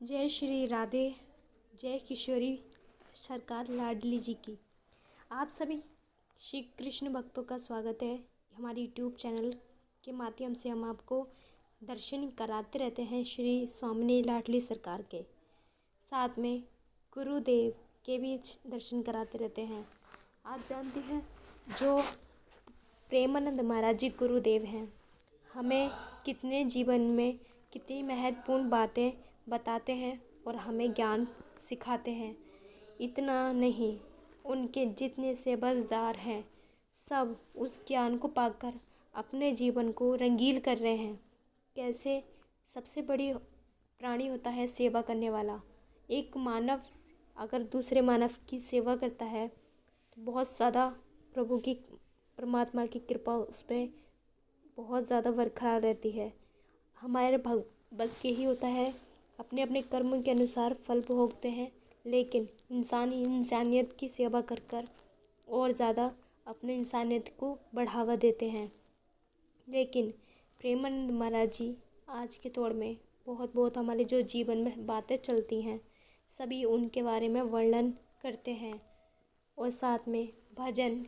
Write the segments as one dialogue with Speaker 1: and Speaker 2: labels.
Speaker 1: जय श्री राधे। जय किशोरी सरकार लाडली जी की। आप सभी श्री कृष्ण भक्तों का स्वागत है। हमारी यूट्यूब चैनल के माध्यम से हम आपको दर्शन कराते रहते हैं श्री स्वामिनी लाडली सरकार के। साथ में गुरुदेव के भी दर्शन कराते रहते हैं। आप जानते हैं जो प्रेमानंद महाराज जी गुरुदेव हैं, हमें कितने जीवन में कितनी महत्वपूर्ण बातें बताते हैं और हमें ज्ञान सिखाते हैं। इतना नहीं, उनके जितने से बसदार हैं सब उस ज्ञान को पाकर अपने जीवन को रंगील कर रहे हैं। कैसे? सबसे बड़ी प्राणी होता है सेवा करने वाला। एक मानव अगर दूसरे मानव की सेवा करता है तो बहुत ज़्यादा प्रभु की परमात्मा की कृपा उस पर बहुत ज़्यादा बरकरार रहती है। हमारे बस यही होता है, अपने अपने कर्म के अनुसार फल भोगते हैं, लेकिन इंसानियत की सेवा कर कर और ज़्यादा अपने इंसानियत को बढ़ावा देते हैं। लेकिन प्रेमानंद महाराज जी आज के दौर में बहुत हमारे जो जीवन में बातें चलती हैं सभी उनके बारे में वर्णन करते हैं और साथ में भजन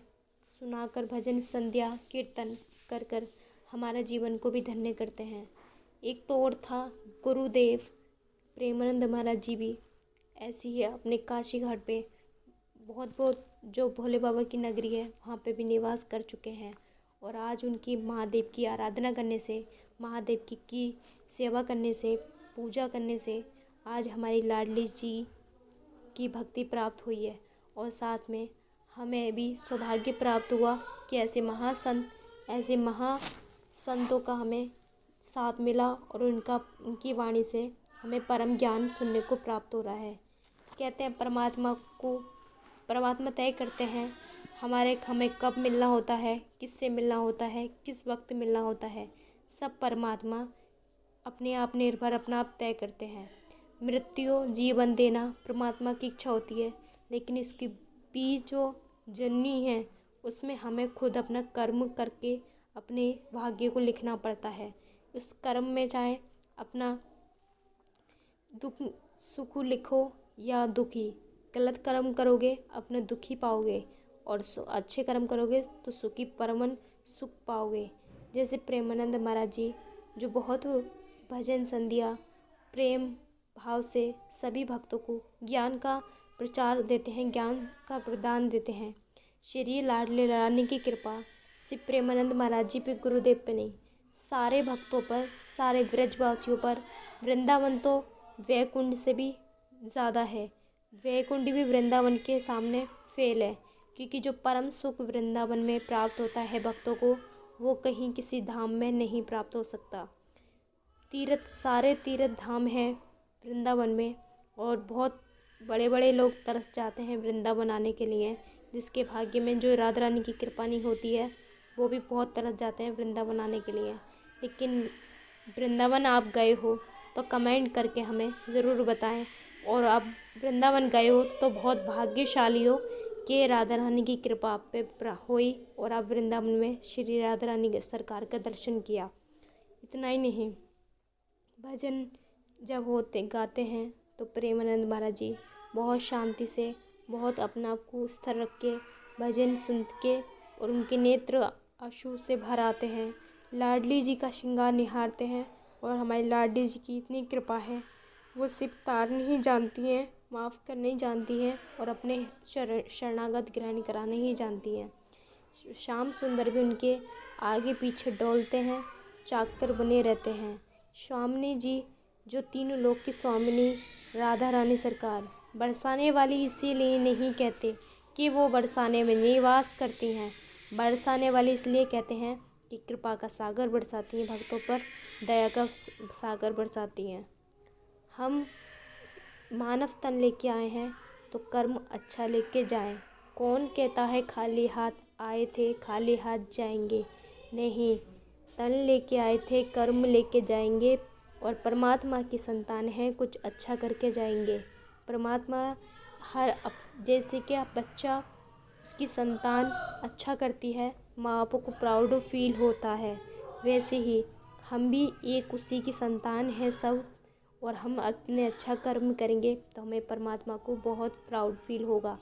Speaker 1: सुनाकर, भजन संध्या कीर्तन कर कर हमारा जीवन को भी धन्य करते हैं। एक तो और था गुरुदेव प्रेमानंद महाराज जी भी ऐसी ही अपने काशी घाट पे बहुत जो भोले बाबा की नगरी है वहाँ पे भी निवास कर चुके हैं। और आज उनकी महादेव की आराधना करने से, महादेव की सेवा करने से, पूजा करने से आज हमारी लाडली जी की भक्ति प्राप्त हुई है। और साथ में हमें भी सौभाग्य प्राप्त हुआ कि ऐसे महासंतों का हमें साथ मिला और उनकी वाणी से हमें परम ज्ञान सुनने को प्राप्त हो रहा है। कहते हैं परमात्मा तय करते हैं हमें कब मिलना होता है, किससे मिलना होता है, किस वक्त मिलना होता है। सब परमात्मा अपने आप निर्भर अपना आप तय करते हैं। मृत्यु जीवन देना परमात्मा की इच्छा होती है, लेकिन इसकी बीच जो जननी है उसमें हमें खुद अपना कर्म करके अपने भाग्य को लिखना पड़ता है। उस कर्म में चाहे अपना दुख सुख लिखो या दुखी। गलत कर्म करोगे अपने दुखी पाओगे और अच्छे कर्म करोगे तो सुखी परमन सुख पाओगे। जैसे प्रेमानंद महाराज जी जो बहुत भजन संध्या प्रेम भाव से सभी भक्तों को ज्ञान का प्रचार देते हैं, ज्ञान का प्रदान देते हैं। श्री लाडली रानी की कृपा सिर्फ प्रेमानंद महाराज जी पे, गुरुदेव पे नहीं, सारे भक्तों पर, सारे व्रजवासियों पर। वृंदावन तो वैकुंठ से भी ज़्यादा है। वैकुंठ भी वृंदावन के सामने फेल है, क्योंकि जो परम सुख वृंदावन में प्राप्त होता है भक्तों को वो कहीं किसी धाम में नहीं प्राप्त हो सकता। सारे तीर्थ धाम हैं वृंदावन में और बहुत बड़े लोग तरस जाते हैं वृंदावन आने के लिए। जिसके भाग्य में जो राधा रानी की कृपा नहीं होती है वो भी बहुत तरस जाते हैं वृंदावन आने के लिए। लेकिन वृंदावन आप गए हो तो कमेंट करके हमें ज़रूर बताएं, और आप वृंदावन गए हो तो बहुत भाग्यशाली हो कि राधा रानी की कृपा आप पे हुई और आप वृंदावन में श्री राधा रानी के सरकार का दर्शन किया। इतना ही नहीं, भजन जब गाते हैं तो प्रेमानंद महाराज जी बहुत शांति से, बहुत अपना आप को स्थिर रख के भजन सुन के, और उनके नेत्र आंसू से भर आते हैं। लाडली जी का श्रृंगार निहारते हैं और हमारी लाडली जी की इतनी कृपा है, वो सिर्फ तारना ही जानती हैं, माफ़ करना ही जानती हैं और अपने शरणागत ग्रहण कराने ही जानती हैं। श्याम सुंदर भी उनके आगे पीछे डोलते हैं, चाकर बने रहते हैं। स्वामिनी जी जो तीनों लोक की स्वामिनी राधा रानी सरकार, बरसाने वाली इसीलिए नहीं कहते कि वो बरसाने में निवास करती हैं, बरसाने वाली इसलिए कहते हैं कि कृपा का सागर बरसाती हैं भक्तों पर, दया का सागर बरसाती हैं। हम मानव तन लेके आए हैं तो कर्म अच्छा लेके जाएं। कौन कहता है खाली हाथ आए थे खाली हाथ जाएंगे? नहीं, तन लेके आए थे, कर्म लेके जाएंगे और परमात्मा की संतान है, कुछ अच्छा करके जाएंगे। परमात्मा जैसे कि बच्चा उसकी संतान अच्छा करती है, माँ बाप को प्राउड फील होता है, वैसे ही हम भी एक उसी की संतान है सब, और हम अपने अच्छा कर्म करेंगे तो हमें परमात्मा को बहुत प्राउड फील होगा।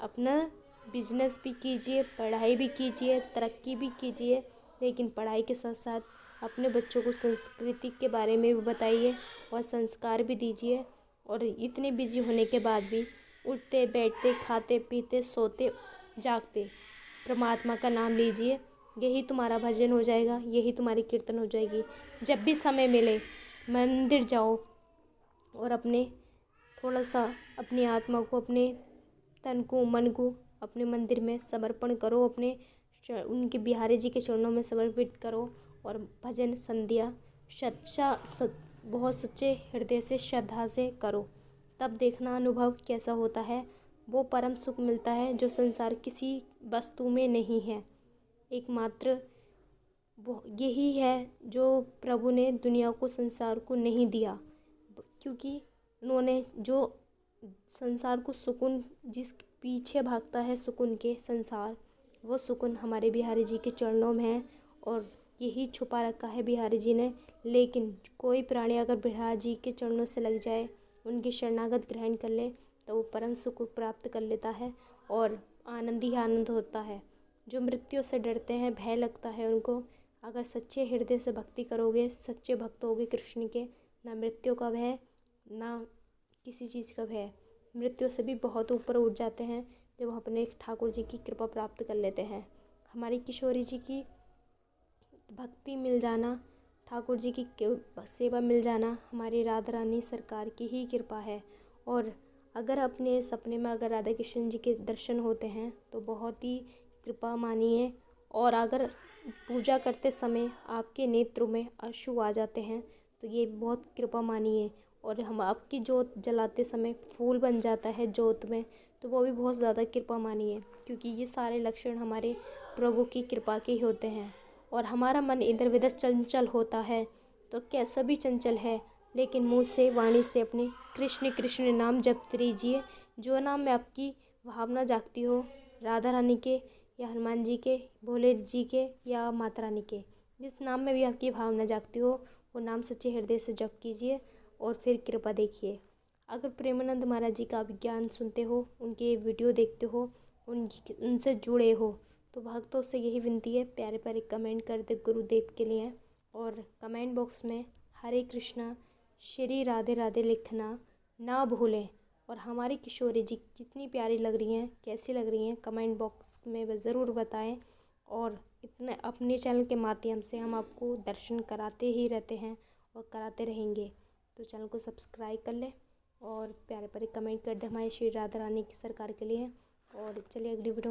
Speaker 1: अपना बिजनेस भी कीजिए, पढ़ाई भी कीजिए, तरक्की भी कीजिए, लेकिन पढ़ाई के साथ साथ अपने बच्चों को संस्कृति के बारे में भी बताइए और संस्कार भी दीजिए। और इतने बिजी होने के बाद भी उठते बैठते खाते पीते सोते जागते परमात्मा का नाम लीजिए। यही तुम्हारा भजन हो जाएगा, यही तुम्हारी कीर्तन हो जाएगी। जब भी समय मिले मंदिर जाओ और अपने थोड़ा सा अपनी आत्मा को, अपने तन को, मन को अपने मंदिर में समर्पण करो, अपने उनके बिहारी जी के चरणों में समर्पित करो और भजन संध्या बहुत सच्चे हृदय से श्रद्धा से करो। तब देखना अनुभव कैसा होता है। वो परम सुख मिलता है जो संसार किसी वस्तु में नहीं है। एकमात्र वो यही है जो प्रभु ने दुनिया को, संसार को नहीं दिया, क्योंकि उन्होंने जो संसार को सुकून, जिस पीछे भागता है सुकून के संसार, वो सुकून हमारे बिहारी जी के चरणों में है और यही छुपा रखा है बिहारी जी ने। लेकिन कोई प्राणी अगर बिहारी जी के चरणों से लग जाए, उनकी शरणागत ग्रहण कर ले, तो वो परम सुख प्राप्त कर लेता है और आनंद ही आनंद होता है। जो मृत्यु से डरते हैं, भय लगता है उनको, अगर सच्चे हृदय से भक्ति करोगे, सच्चे भक्त होगे कृष्ण के, ना मृत्यु का भय ना किसी चीज़ का भय। मृत्यु से भी बहुत ऊपर उठ जाते हैं जब हम अपने ठाकुर जी की कृपा प्राप्त कर लेते हैं। हमारी किशोरी जी की भक्ति मिल जाना, ठाकुर जी की सेवा मिल जाना हमारी राधा रानी सरकार की ही कृपा है। और अगर अपने सपने में अगर राधा कृष्ण जी के दर्शन होते हैं तो बहुत ही कृपा मानिए। और अगर पूजा करते समय आपके नेत्रों में अश्रु आ जाते हैं तो ये बहुत कृपा मानिए। और हम आपकी जोत जलाते समय फूल बन जाता है जोत में, तो वो भी बहुत ज़्यादा कृपा मानिए, क्योंकि ये सारे लक्षण हमारे प्रभु की कृपा के ही होते हैं। और हमारा मन इधर उधर चंचल होता है तो कैसा भी चंचल है, लेकिन मुँह से वाणी से अपने कृष्ण कृष्ण नाम जपते रहिए। जो नाम में आपकी भावना जागती हो, राधा रानी के या हनुमान जी के, भोले जी के या माता रानी के, जिस नाम में भी आपकी भावना जागती हो, वो नाम सच्चे हृदय से जप कीजिए और फिर कृपा देखिए। अगर प्रेमानंद महाराज जी का आप ज्ञान सुनते हो, उनके वीडियो देखते हो, उनसे जुड़े हो, तो भक्तों से यही विनती है, प्यारे प्यारे कमेंट कर दे गुरुदेव के लिए और कमेंट बॉक्स में हरे कृष्णा श्री राधे राधे लिखना ना भूलें। और हमारी किशोरी जी कितनी प्यारी लग रही हैं, कैसी लग रही हैं, कमेंट बॉक्स में ज़रूर बताएं। और इतने अपने चैनल के माध्यम से हम आपको दर्शन कराते ही रहते हैं और कराते रहेंगे। तो चैनल को सब्सक्राइब कर लें और प्यारे प्यारे कमेंट कर दें हमारे श्री राधा रानी की सरकार के लिए। और चलिए अगली वीडियो